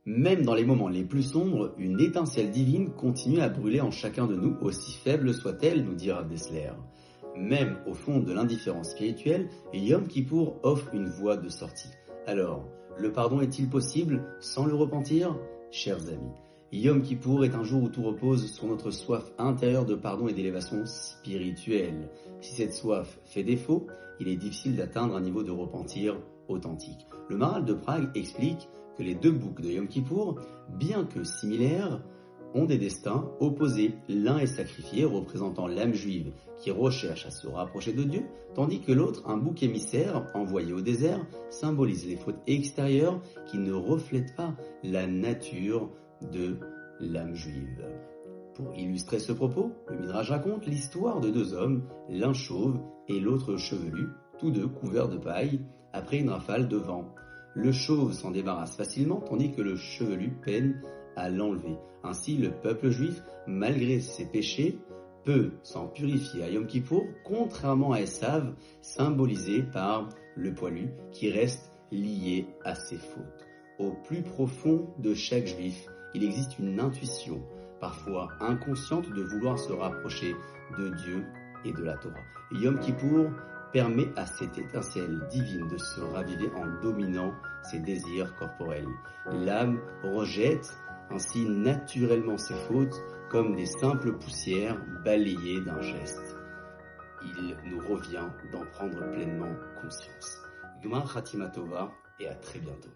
Même dans les moments les plus sombres, une étincelle divine continue à brûler en chacun de nous, aussi faible soit-elle, nous dit Rav Dessler. Même au fond de l'indifférence spirituelle, Yom Kippour offre une voie de sortie. Alors, le pardon est-il possible sans le repentir? Chers amis, Yom Kippour est un jour où tout repose sur notre soif intérieure de pardon et d'élévation spirituelle. Si cette soif fait défaut, il est difficile d'atteindre un niveau de repentir authentique. Le Maharal de Prague explique que les deux boucs de Yom Kippour, bien que similaires, ont des destins opposés. L'un est sacrifié, représentant l'âme juive qui recherche à se rapprocher de Dieu, tandis que l'autre, un bouc émissaire envoyé au désert, symbolise les fautes extérieures qui ne reflètent pas la nature de l'âme juive. Pour illustrer ce propos, le Midrash raconte l'histoire de deux hommes, l'un chauve et l'autre chevelu, tous deux couverts de paille, après une rafale de vent. Le chauve s'en débarrasse facilement, tandis que le chevelu peine à l'enlever. Ainsi, le peuple juif, malgré ses péchés, peut s'en purifier à Yom Kippour, contrairement à Esav, symbolisé par le poilu, qui reste lié à ses fautes. Au plus profond de chaque juif, il existe une intuition, parfois inconsciente, de vouloir se rapprocher de Dieu et de la Torah. Yom Kippour permet à cette étincelle divine de se raviver en dominant ses désirs corporels. L'âme rejette ainsi naturellement ses fautes comme des simples poussières balayées d'un geste. Il nous revient d'en prendre pleinement conscience. Gmar Khatima Tova et à très bientôt.